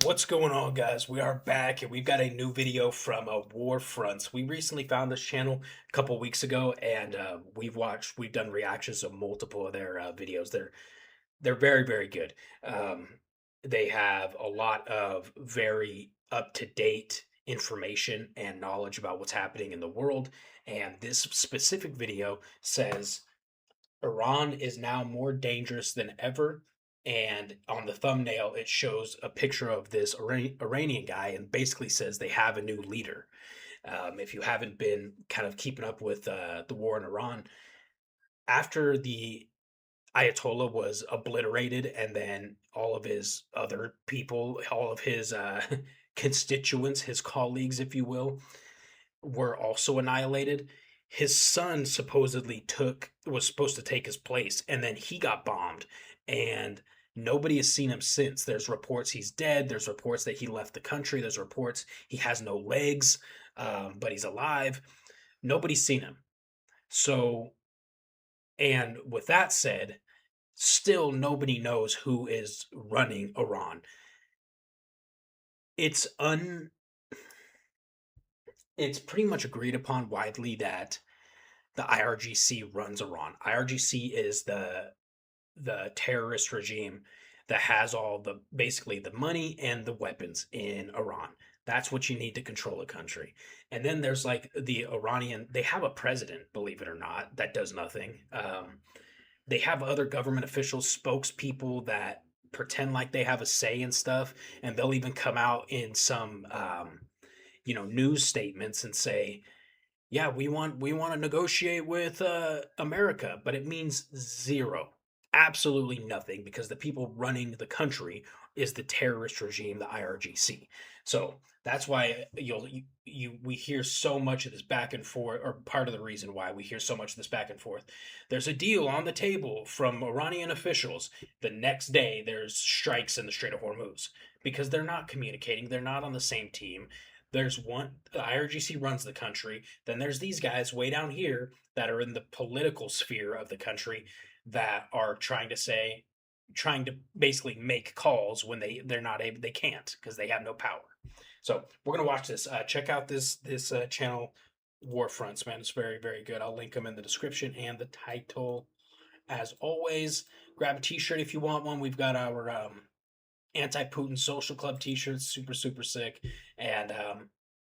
What's going on, guys? We are back and we've got a new video from War Fronts. We recently found this channel a couple weeks ago, and we've done reactions to multiple of their videos. They're very, very good. Um, they have a lot of very up-to-date information and knowledge about what's happening in the world. And this specific video says Iran is now more dangerous than ever. And on the thumbnail, it shows a picture of this Iranian guy and basically says they have a new leader. If you haven't been kind of keeping up with the war in Iran, after the Ayatollah was obliterated and then all of his other people, all of his constituents, his colleagues, if you will, were also annihilated. His son supposedly took was supposed to take his place, and then he got bombed, and nobody has seen him since. There's reports he's dead. There's reports that he left the country. There's reports he has no legs, but he's alive. Nobody's seen him. So, and with that said, still nobody knows who is running Iran. It's un it's pretty much agreed upon widely that the IRGC runs Iran. IRGC is the terrorist regime that has all the basically the money and the weapons in Iran. That's what you need to control a country. And then there's like the Iranian, they have a president, believe it or not, that does nothing. They have other government officials, spokespeople that pretend like they have a say in stuff, and they'll even come out in some news statements and say, yeah, we want to negotiate with America, but it means zero, absolutely nothing, because the people running the country is the terrorist regime, the IRGC. So that's why we hear so much of this back and forth, or part of the reason why we hear so much of this back and forth. There's a deal on the table from Iranian officials. The next day, there's strikes in the Strait of Hormuz because they're not communicating. They're not on the same team. There's one, the IRGC runs the country. Then there's these guys way down here that are in the political sphere of the country that are trying to basically make calls when they're not able, they can't because they have no power. So we're gonna watch this. Check out this channel, War Fronts, man. It's very, very good. I'll link them in the description and the title. As always, grab a T-shirt if you want one. We've got our anti-Putin social club T-shirts, super, super sick. And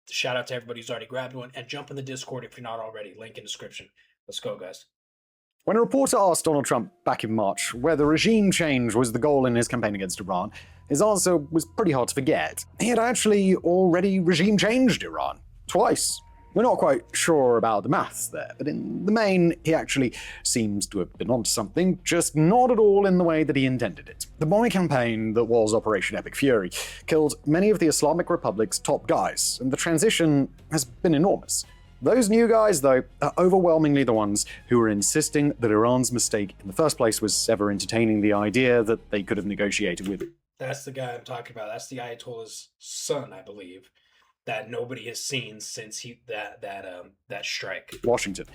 shout out to everybody who's already grabbed one, and jump in the Discord if you're not already. Link in description. Let's go, guys. When a reporter asked Donald Trump back in March whether regime change was the goal in his campaign against Iran, his answer was pretty hard to forget. He had actually already regime changed Iran. Twice. We're not quite sure about the maths there, but in the main, he actually seems to have been onto something, just not at all in the way that he intended it. The bombing campaign that was Operation Epic Fury killed many of the Islamic Republic's top guys, and the transition has been enormous. Those new guys, though, are overwhelmingly the ones who are insisting that Iran's mistake in the first place was ever entertaining the idea that they could have negotiated with. That's the guy I'm talking about. That's the Ayatollah's son, I believe, that nobody has seen since that strike. Washington.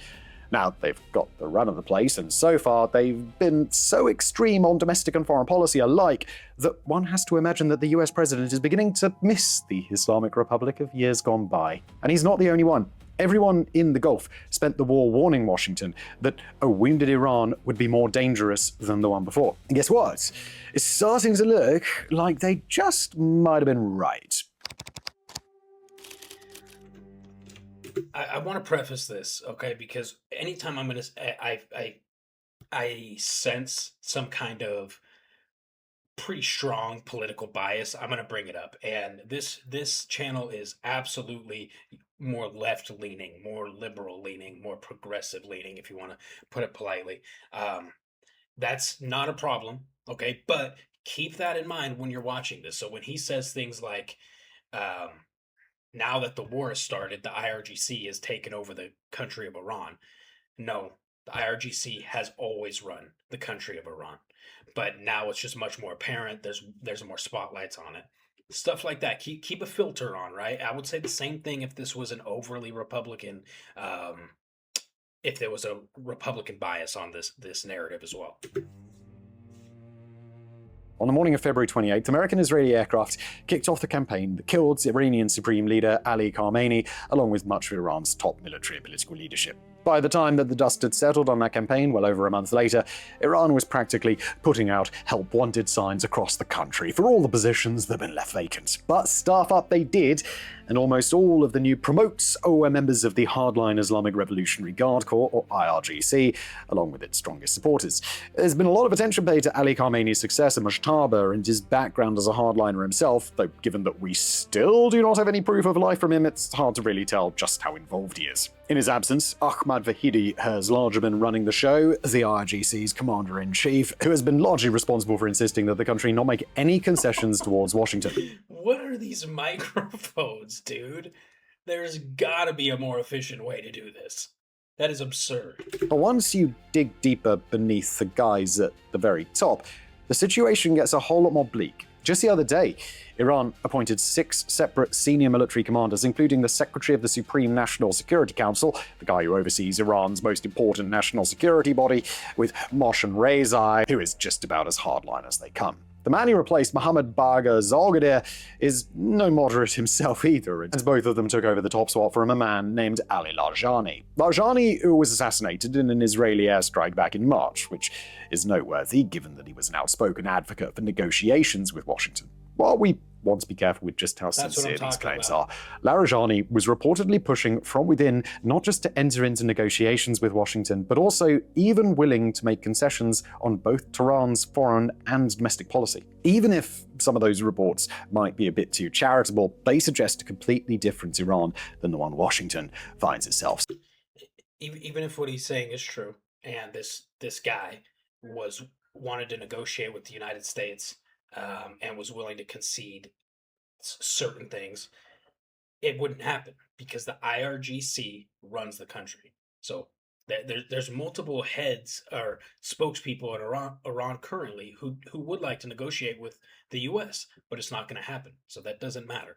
Now, they've got the run of the place, and so far they've been so extreme on domestic and foreign policy alike that one has to imagine that the US president is beginning to miss the Islamic Republic of years gone by. And he's not the only one. Everyone in the Gulf spent the war warning Washington that a wounded Iran would be more dangerous than the one before. And guess what? It's starting to look like they just might have been right. I want to preface this, okay, because anytime I'm gonna, I sense some kind of pretty strong political bias, I'm gonna bring it up, and this channel is absolutely more left leaning, more liberal leaning, more progressive leaning, if you want to put it politely. That's not a problem, okay, but keep that in mind when you're watching this. So when he says things like, now that the war has started, the IRGC has taken over the country of Iran. No, the IRGC has always run the country of Iran, but now it's just much more apparent. There's more spotlights on it. Stuff like that. Keep a filter on, right? I would say the same thing if this was an overly Republican, if there was a Republican bias on this narrative as well. On the morning of February 28th, American-Israeli aircraft kicked off the campaign that killed Iranian Supreme Leader Ali Khamenei, along with much of Iran's top military and political leadership. By the time that the dust had settled on that campaign, well over a month later, Iran was practically putting out help-wanted signs across the country for all the positions that had been left vacant. But staff up they did, and almost all of the new promotes were members of the hardline Islamic Revolutionary Guard Corps, or IRGC, along with its strongest supporters. There's been a lot of attention paid to Ali Khamenei's successor, Mujtaba, and his background as a hardliner himself, though given that we still do not have any proof of life from him, it's hard to really tell just how involved he is. In his absence, Ahmad Vahidi has largely been running the show, the IRGC's commander-in-chief, who has been largely responsible for insisting that the country not make any concessions towards Washington. What are these microphones, dude? There's gotta be a more efficient way to do this. That is absurd. But once you dig deeper beneath the guys at the very top, the situation gets a whole lot more bleak. Just the other day, Iran appointed 6 separate senior military commanders, including the Secretary of the Supreme National Security Council, the guy who oversees Iran's most important national security body, with Mohsen Rezai, who is just about as hardline as they come. The man who replaced Mohammad Bagher Zalgadeh is no moderate himself either, as both of them took over the top spot from a man named Ali Larijani. Larijani, who was assassinated in an Israeli airstrike back in March, which is noteworthy given that he was an outspoken advocate for negotiations with Washington. While we want to be careful with just how sincere these claims are, Larijani was reportedly pushing from within not just to enter into negotiations with Washington, but also even willing to make concessions on both Tehran's foreign and domestic policy. Even if some of those reports might be a bit too charitable, they suggest a completely different Iran than the one Washington finds itself. Even if what he's saying is true, and this guy wanted to negotiate with the United States, and was willing to concede certain things, it wouldn't happen because the IRGC runs the country. So there's multiple heads or spokespeople in Iran currently who would like to negotiate with the U.S., but it's not going to happen. So that doesn't matter.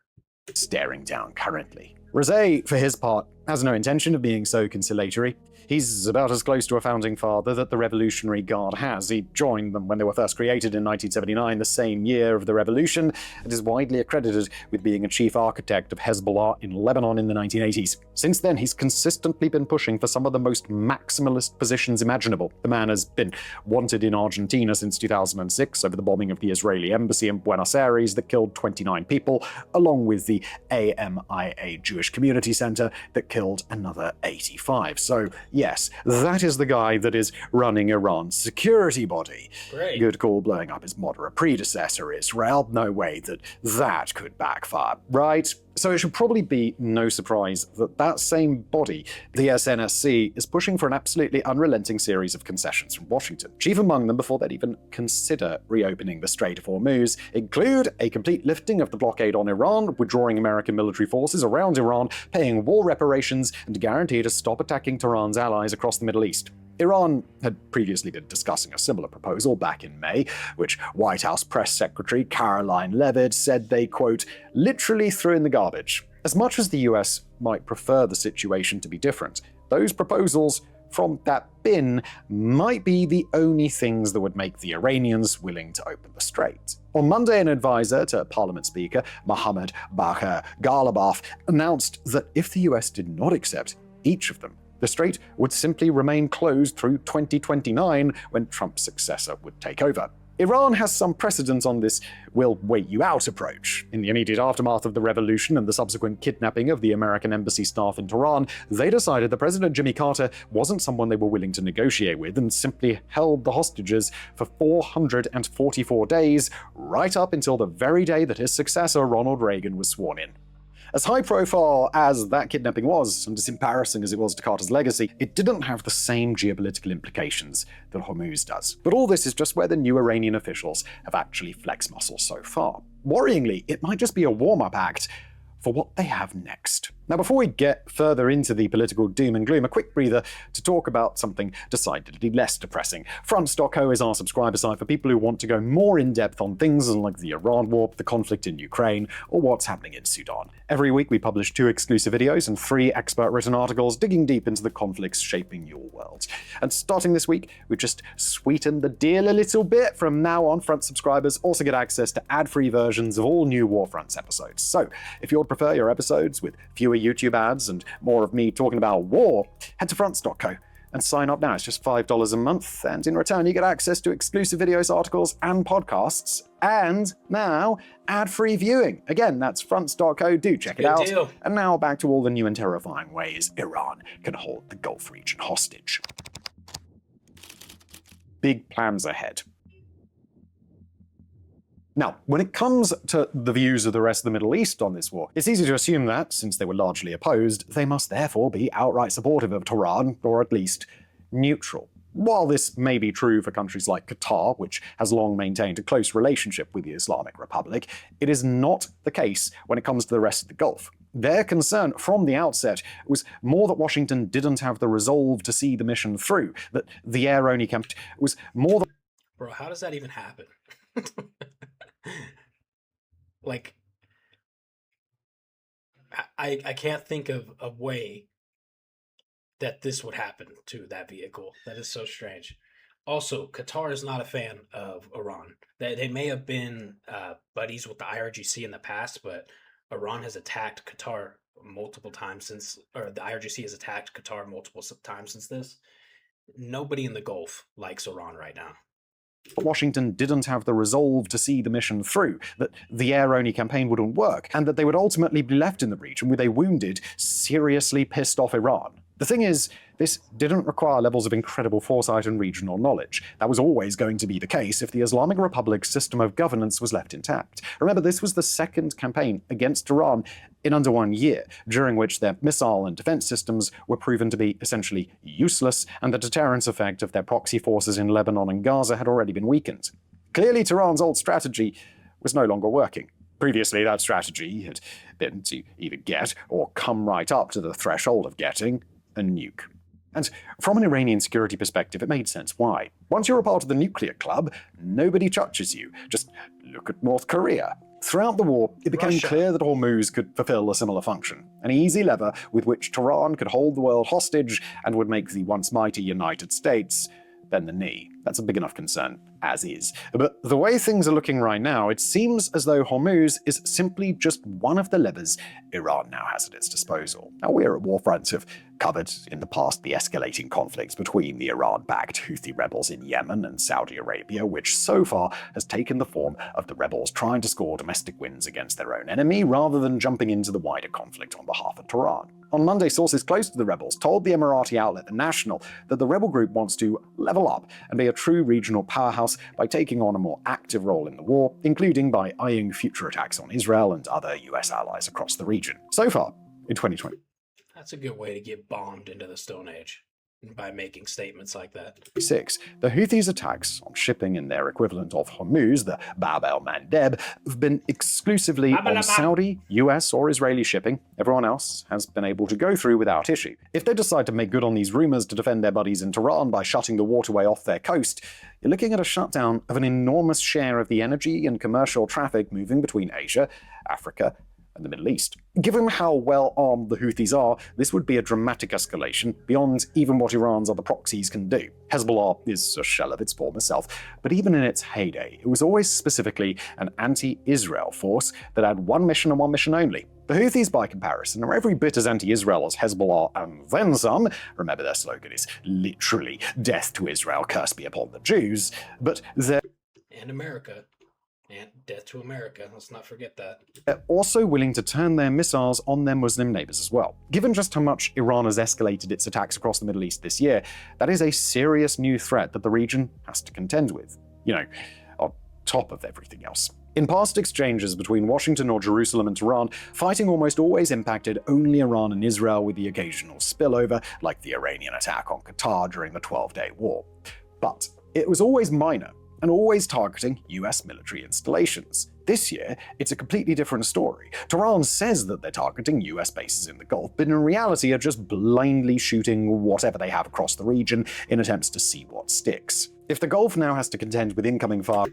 Staring down currently. Rezai, for his part, has no intention of being so conciliatory. He's about as close to a founding father that the Revolutionary Guard has. He joined them when they were first created in 1979, the same year of the revolution, and is widely accredited with being a chief architect of Hezbollah in Lebanon in the 1980s. Since then, he's consistently been pushing for some of the most maximalist positions imaginable. The man has been wanted in Argentina since 2006 over the bombing of the Israeli embassy in Buenos Aires that killed 29 people, along with the AMIA Jewish Community Center that killed another 85. So, yes, that is the guy that is running Iran's security body. Great. Good call blowing up his moderate predecessor, Israel. No way that could backfire, right? So it should probably be no surprise that that same body, the SNSC, is pushing for an absolutely unrelenting series of concessions from Washington. Chief among them, before they'd even consider reopening the Strait of Hormuz, include a complete lifting of the blockade on Iran, withdrawing American military forces around Iran, paying war reparations, and a guarantee to stop attacking Tehran's allies across the Middle East. Iran had previously been discussing a similar proposal back in May, which White House Press Secretary Caroline Levitt said they, quote, literally threw in the garbage. As much as the US might prefer the situation to be different, those proposals from that bin might be the only things that would make the Iranians willing to open the strait. On Monday, an advisor to Parliament Speaker Mohammad Bagher Ghalibaf announced that if the US did not accept each of them, the strait would simply remain closed through 2029 when Trump's successor would take over. Iran has some precedent on this "we'll wait you out" approach. In the immediate aftermath of the revolution and the subsequent kidnapping of the American embassy staff in Tehran, they decided that President Jimmy Carter wasn't someone they were willing to negotiate with and simply held the hostages for 444 days, right up until the very day that his successor, Ronald Reagan, was sworn in. As high-profile as that kidnapping was, and as embarrassing as it was to Carter's legacy, it didn't have the same geopolitical implications that Hormuz does. But all this is just where the new Iranian officials have actually flexed muscle so far. Worryingly, it might just be a warm-up act for what they have next. Now, before we get further into the political doom and gloom, a quick breather to talk about something decidedly less depressing. Fronts.co is our subscriber site for people who want to go more in depth on things like the Iran war, the conflict in Ukraine, or what's happening in Sudan. Every week we publish 2 exclusive videos and 3 expert-written articles digging deep into the conflicts shaping your world. And starting this week, we've just sweetened the deal a little bit. From now on, Front subscribers also get access to ad-free versions of all new War Fronts episodes. So, if you would prefer your episodes with fewer YouTube ads and more of me talking about war, head to fronts.co and sign up now. It's just $5 a month, and in return you get access to exclusive videos, articles, and podcasts, and now ad-free viewing. Again, that's fronts.co. Do check it out. Deal. And now back to all the new and terrifying ways Iran can hold the Gulf region hostage. Big plans ahead. Now, when it comes to the views of the rest of the Middle East on this war, it's easy to assume that, since they were largely opposed, they must therefore be outright supportive of Tehran, or at least neutral. While this may be true for countries like Qatar, which has long maintained a close relationship with the Islamic Republic, it is not the case when it comes to the rest of the Gulf. Their concern from the outset was more that Washington didn't have the resolve to see the mission through, that the air-only campaign was more than... Bro, how does that even happen? Like, I can't think of a way that this would happen to that vehicle. That is so strange. Also, Qatar is not a fan of Iran. They may have been buddies with the IRGC in the past, but Iran has attacked Qatar multiple times since, or the IRGC has attacked Qatar multiple times since this. Nobody in the Gulf likes Iran right now. Washington didn't have the resolve to see the mission through, that the air-only campaign wouldn't work, and that they would ultimately be left in the region with a wounded, seriously pissed off Iran. The thing is, this didn't require levels of incredible foresight and regional knowledge. That was always going to be the case if the Islamic Republic's system of governance was left intact. Remember, this was the second campaign against Iran in under 1 year, during which their missile and defense systems were proven to be essentially useless, and the deterrence effect of their proxy forces in Lebanon and Gaza had already been weakened. Clearly, Tehran's old strategy was no longer working. Previously, that strategy had been to either get or come right up to the threshold of getting a nuke. And from an Iranian security perspective, it made sense why. Once you're a part of the nuclear club, nobody touches you. Just look at North Korea. Throughout the war, it became clear that Hormuz could fulfill a similar function, an easy lever with which Tehran could hold the world hostage and would make the once mighty United States bend the knee. That's a big enough concern, as is. But the way things are looking right now, it seems as though Hormuz is simply just one of the levers Iran now has at its disposal. Now, we at War Fronts have covered in the past the escalating conflict between the Iran-backed Houthi rebels in Yemen and Saudi Arabia, which so far has taken the form of the rebels trying to score domestic wins against their own enemy rather than jumping into the wider conflict on behalf of Tehran. On Monday, sources close to the rebels told the Emirati outlet The National that the rebel group wants to level up and be a true regional powerhouse by taking on a more active role in the war, including by eyeing future attacks on Israel and other US allies across the region. So far, in 2020. That's a good way to get bombed into the Stone Age, by making statements like that. 6. The Houthis' attacks on shipping in their equivalent of Hormuz, the Bab el-Mandeb, have been exclusively on Saudi, US, or Israeli shipping. Everyone else has been able to go through without issue. If they decide to make good on these rumors to defend their buddies in Tehran by shutting the waterway off their coast, you're looking at a shutdown of an enormous share of the energy and commercial traffic moving between Asia, Africa, and the Middle East. Given how well-armed the Houthis are, this would be a dramatic escalation beyond even what Iran's other proxies can do. Hezbollah is a shell of its former self, but even in its heyday, it was always specifically an anti-Israel force that had one mission and one mission only. The Houthis, by comparison, are every bit as anti-Israel as Hezbollah and then some. Remember, their slogan is literally "Death to Israel, curse be upon the Jews," but they're And America. And death to America, let's not forget that. They're also willing to turn their missiles on their Muslim neighbors as well. Given just how much Iran has escalated its attacks across the Middle East this year, that is a serious new threat that the region has to contend with. You know, on top of everything else. In past exchanges between Washington or Jerusalem and Tehran, fighting almost always impacted only Iran and Israel, with the occasional spillover, like the Iranian attack on Qatar during the 12-day war. But it was always minor. and always targeting US military installations. This year, it's a completely different story. Tehran says that they're targeting US bases in the Gulf, but in reality are just blindly shooting whatever they have across the region in attempts to see what sticks. If the Gulf now has to contend with incoming fire,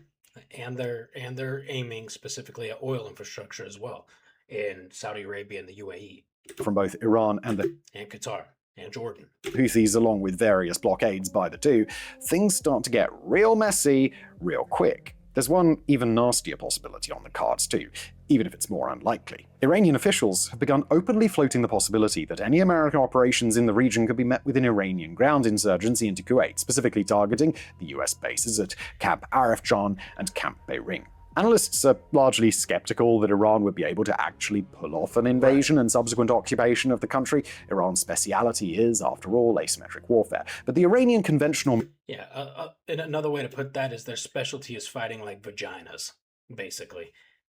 and they're aiming specifically at oil infrastructure as well in Saudi Arabia and the UAE from both Iran and the and Qatar and Jordan. Houthis, along with various blockades by the two, things start to get real messy real quick. There's one even nastier possibility on the cards too, even if it's more unlikely. Iranian officials have begun openly floating the possibility that any American operations in the region could be met with an Iranian ground insurgency into Kuwait, specifically targeting the US bases at Camp Arifjan and Camp Beirut. Analysts are largely skeptical that Iran would be able to actually pull off an invasion and subsequent occupation of the country. Iran's speciality is, after all, asymmetric warfare. But the Iranian conventional... And another way to put that is their specialty is fighting like vaginas, basically.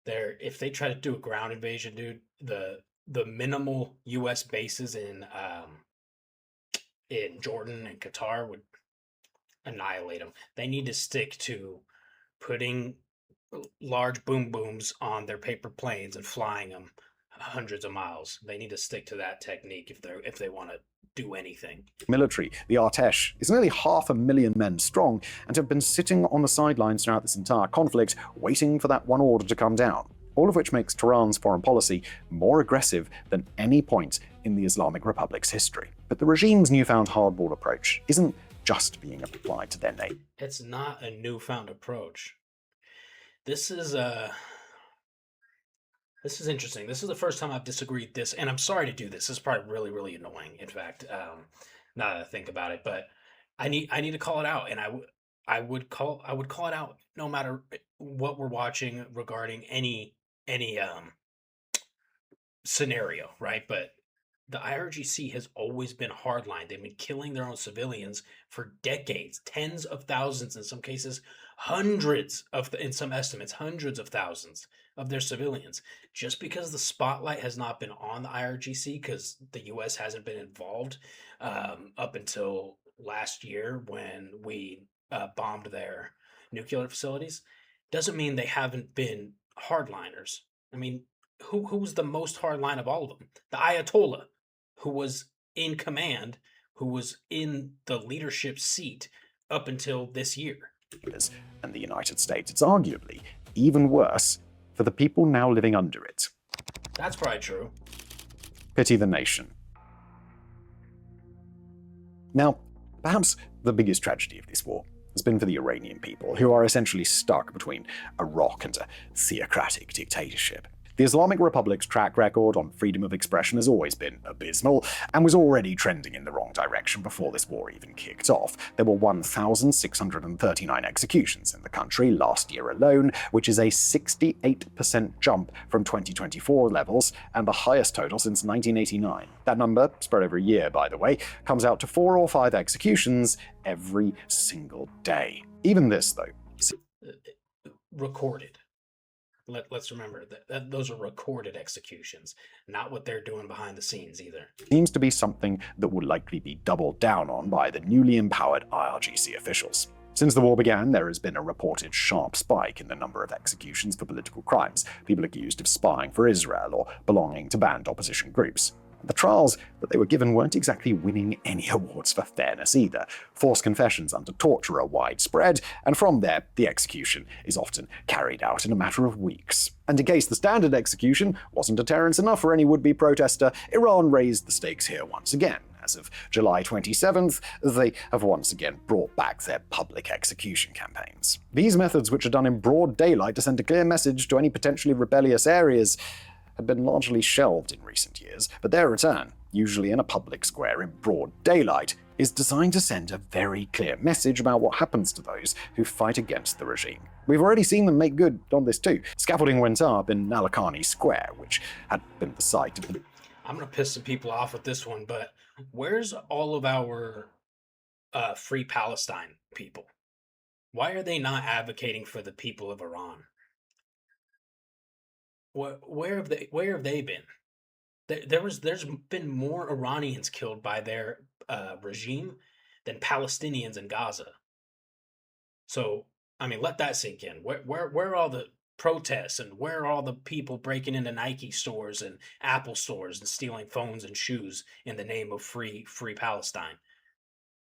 If they try to do a ground invasion, dude, the minimal U.S. bases in Jordan and Qatar would annihilate them. They need to stick to putting large boom booms on their paper planes and flying them hundreds of miles. They need to stick to that technique if they want to do anything. Military, the Artesh, is nearly 500,000 men strong and have been sitting on the sidelines throughout this entire conflict, waiting for that one order to come down. All of which makes Tehran's foreign policy more aggressive than any point in the Islamic Republic's history. But the regime's newfound hardball approach isn't just being applied to their neighbors. It's not a newfound approach. This is interesting. This is the first time I've disagreed this, and I'm sorry to do this. This is probably really, really annoying. In fact, now that I think about it, but I need to call it out, and I would call it out no matter what we're watching regarding any scenario, right? But the IRGC has always been hardline. They've been killing their own civilians for decades, tens of thousands, in some cases, hundreds of, in some estimates, hundreds of thousands of their civilians. Just because the spotlight has not been on the IRGC, because the U.S. hasn't been involved up until last year when we bombed their nuclear facilities, doesn't mean they haven't been hardliners. I mean, who's the most hardline of all of them? The Ayatollah, who was in command, who was in the leadership seat up until this year. And the United States, it's arguably even worse for the people now living under it. That's probably true. Pity the nation. Now, perhaps the biggest tragedy of this war has been for the Iranian people, who are essentially stuck between a rock and a theocratic dictatorship. The Islamic Republic's track record on freedom of expression has always been abysmal, and was already trending in the wrong direction before this war even kicked off. There were 1,639 executions in the country last year alone, which is a 68% jump from 2024 levels, and the highest total since 1989. That number, spread over a year by the way, comes out to 4 or 5 executions every single day. Even this, though. Recorded. Let's remember that those are recorded executions, not what they're doing behind the scenes either. Seems to be something that will likely be doubled down on by the newly empowered IRGC officials. Since the war began, there has been a reported sharp spike in the number of executions for political crimes, people accused of spying for Israel or belonging to banned opposition groups. The trials that they were given weren't exactly winning any awards for fairness either. Forced confessions under torture are widespread, and from there, the execution is often carried out in a matter of weeks. And in case the standard execution wasn't deterrence enough for any would-be protester, Iran raised the stakes here once again. As of July 27th, they have once again brought back their public execution campaigns. These methods, which are done in broad daylight to send a clear message to any potentially rebellious areas, had been largely shelved in recent years, but their return, usually in a public square in broad daylight, is designed to send a very clear message about what happens to those who fight against the regime. We've already seen them make good on this too. Scaffolding went up in Al-Akani Square, which had been the site of the... I'm going to piss some people off with this one, but where's all of our Free Palestine people? Why are they not advocating for the people of Iran? Where have they been? There's been more Iranians killed by their regime than Palestinians in Gaza. So I mean, let that sink in. Where are all the protests and where are all the people breaking into Nike stores and Apple stores and stealing phones and shoes in the name of free Palestine?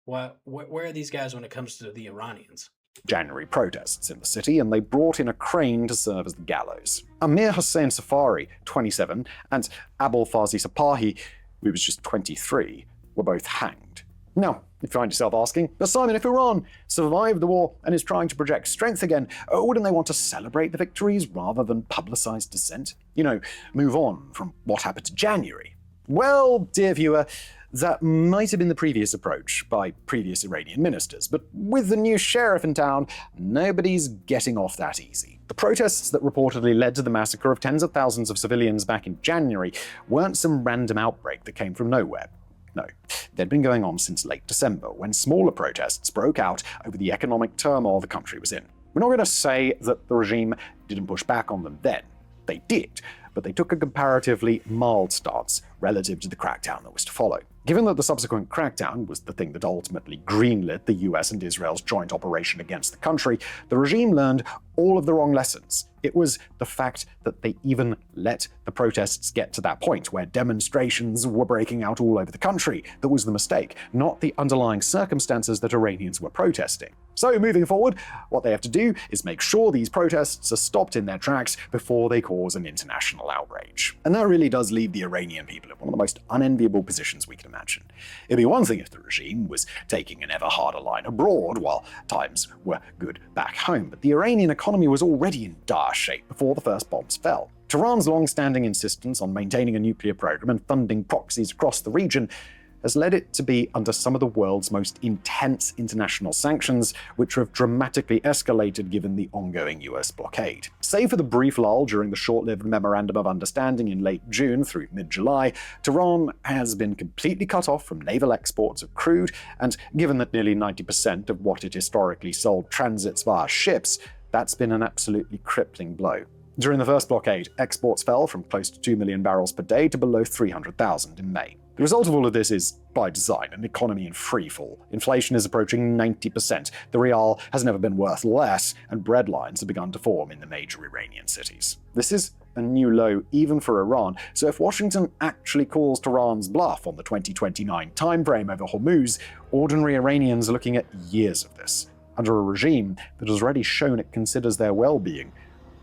Where are these guys when it comes to the Iranians? January protests in the city, and they brought in a crane to serve as the gallows. Amir Hossein Safari, 27, and Abul Fazi Sapahi, who was just 23, were both hanged. Now, if you find yourself asking, but Simon, if Iran survived the war and is trying to project strength again, wouldn't they want to celebrate the victories rather than publicize dissent? Move on from what happened to January? Well, dear viewer, that might have been the previous approach by previous Iranian ministers, but with the new sheriff in town, nobody's getting off that easy. The protests that reportedly led to the massacre of tens of thousands of civilians back in January weren't some random outbreak that came from nowhere. No, they'd been going on since late December, when smaller protests broke out over the economic turmoil the country was in. We're not going to say that the regime didn't push back on them then. They did, but they took a comparatively mild stance relative to the crackdown that was to follow. Given that the subsequent crackdown was the thing that ultimately greenlit the US and Israel's joint operation against the country, the regime learned all of the wrong lessons. It was the fact that they even let the protests get to that point, where demonstrations were breaking out all over the country, that was the mistake, not the underlying circumstances that Iranians were protesting. So moving forward, what they have to do is make sure these protests are stopped in their tracks before they cause an international outrage. And that really does leave the Iranian people in one of the most unenviable positions we can imagine. It'd be one thing if the regime was taking an ever harder line abroad while times were good back home, but the Iranian economy was already in dire shape before the first bombs fell. Tehran's long-standing insistence on maintaining a nuclear program and funding proxies across the region has led it to be under some of the world's most intense international sanctions, which have dramatically escalated given the ongoing US blockade. Save for the brief lull during the short-lived Memorandum of Understanding in late June through mid-July, Tehran has been completely cut off from naval exports of crude, and given that nearly 90% of what it historically sold transits via ships, that's been an absolutely crippling blow. During the first blockade, exports fell from close to 2 million barrels per day to below 300,000 in May. The result of all of this is, by design, an economy in freefall. Inflation is approaching 90%, the rial has never been worth less, and bread lines have begun to form in the major Iranian cities. This is a new low even for Iran, so if Washington actually calls Tehran's bluff on the 2029 timeframe over Hormuz, ordinary Iranians are looking at years of this, under a regime that has already shown it considers their well-being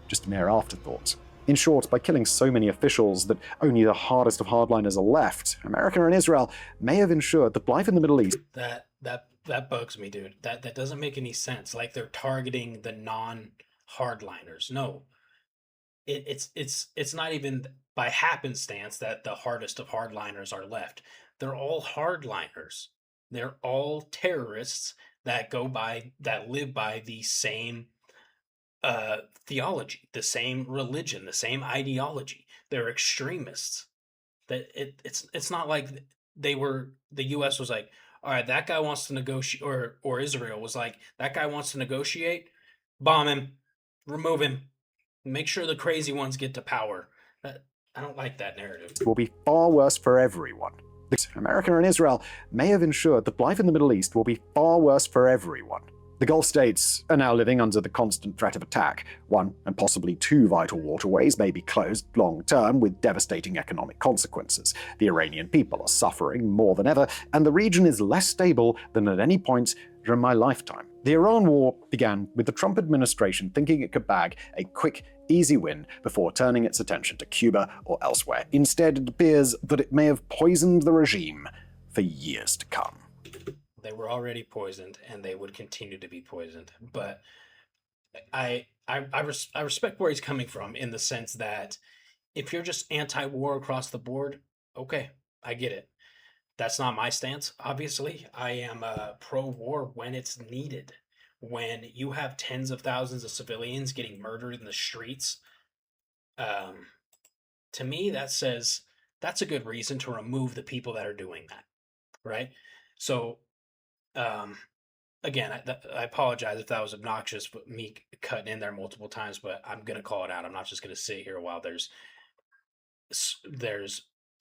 just a mere afterthought. In short, by killing so many officials that only the hardest of hardliners are left, America and Israel may have ensured that life in the Middle East. That bugs me, dude. That doesn't make any sense. Like they're targeting the non-hardliners. No, it's not even by happenstance that the hardest of hardliners are left. They're all hardliners. They're all terrorists that live by the same theology, the same religion, the same ideology. They're extremists. It's not like the U.S. was like, all right, that guy wants to negotiate, or Israel was like, that guy wants to negotiate, bomb him, remove him, make sure the crazy ones get to power. I don't like that narrative. Will be far worse for everyone. America and Israel may have ensured that life in the Middle East will be far worse for everyone. The Gulf states are now living under the constant threat of attack. One and possibly two vital waterways may be closed long-term with devastating economic consequences. The Iranian people are suffering more than ever, and the region is less stable than at any point during my lifetime. The Iran war began with the Trump administration thinking it could bag a quick, easy win before turning its attention to Cuba or elsewhere. Instead, it appears that it may have poisoned the regime for years to come. They were already poisoned, and they would continue to be poisoned. But I respect where he's coming from in the sense that if you're just anti-war across the board, okay, I get it. That's not my stance, obviously. I am pro-war when it's needed. When you have tens of thousands of civilians getting murdered in the streets, to me, that says that's a good reason to remove the people that are doing that, right? So, again, I apologize if that was obnoxious, but me cutting in there multiple times, but I'm going to call it out. I'm not just going to sit here while there's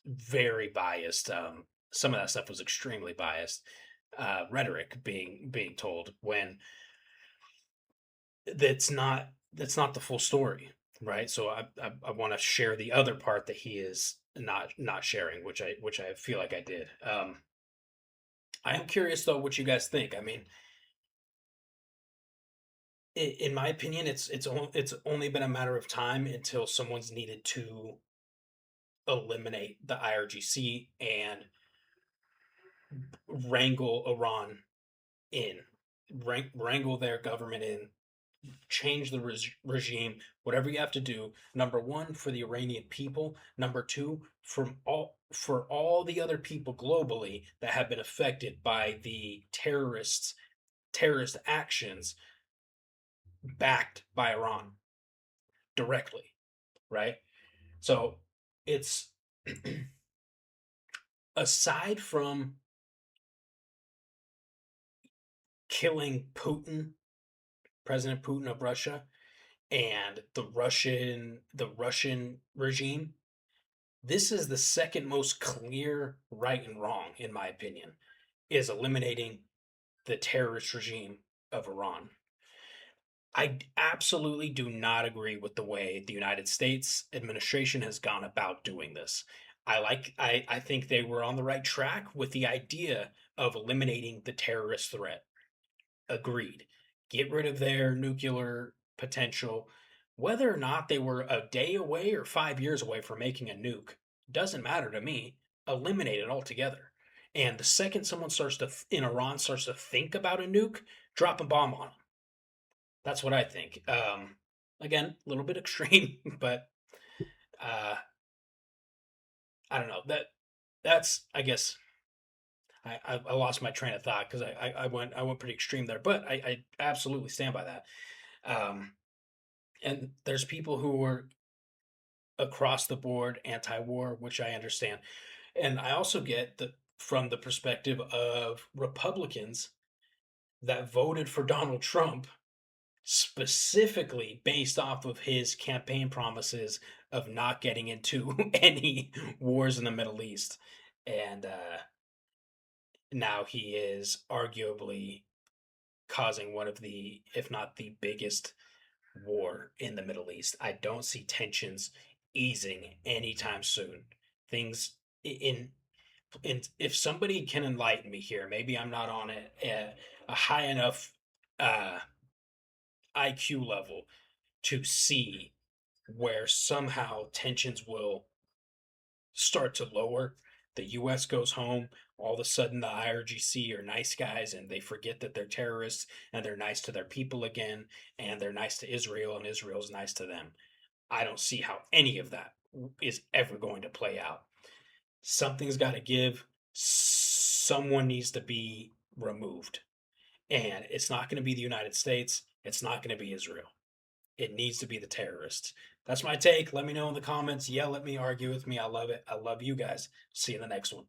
very biased, some of that stuff was extremely biased, rhetoric being told when that's not the full story, right? So I want to share the other part that he is not sharing, which I feel like I did. I am curious though what you guys think. I mean, in my opinion, it's only been a matter of time until someone's needed to eliminate the IRGC and wrangle Iran in, wrangle their government in, change the regime, whatever you have to do. Number one, for the Iranian people. Number two, for all the other people globally that have been affected by the terrorist actions backed by Iran directly, right? So it's aside from killing Putin, President Putin of Russia, and the Russian regime, this is the second most clear right and wrong, in my opinion, is eliminating the terrorist regime of Iran. I absolutely do not agree with the way the United States administration has gone about doing this. I think they were on the right track with the idea of eliminating the terrorist threat. Agreed. Get rid of their nuclear potential. Whether or not they were a day away or 5 years away from making a nuke doesn't matter to me. Eliminate it altogether. And the second someone in Iran starts to think about a nuke, drop a bomb on them. That's what I think. Again, a little bit extreme, but uh, I don't know. That's I guess I lost my train of thought because I went pretty extreme there, but I absolutely stand by that. Um, and there's people who are across the board anti-war, which I understand, and I also get that from the perspective of Republicans that voted for Donald Trump specifically based off of his campaign promises of not getting into any wars in the Middle East, and now he is arguably causing one of the, if not the biggest, war in the Middle East. I don't see tensions easing anytime soon. Things in if somebody can enlighten me here, maybe I'm not on a high enough uh, IQ level to see where somehow tensions will start to lower. The US goes home. All of a sudden, the IRGC are nice guys and they forget that they're terrorists and they're nice to their people again and they're nice to Israel and Israel's nice to them. I don't see how any of that is ever going to play out. Something's got to give. Someone needs to be removed. And it's not going to be the United States. It's not going to be Israel. It needs to be the terrorists. That's my take. Let me know in the comments. Yell at me, argue with me. I love it. I love you guys. See you in the next one.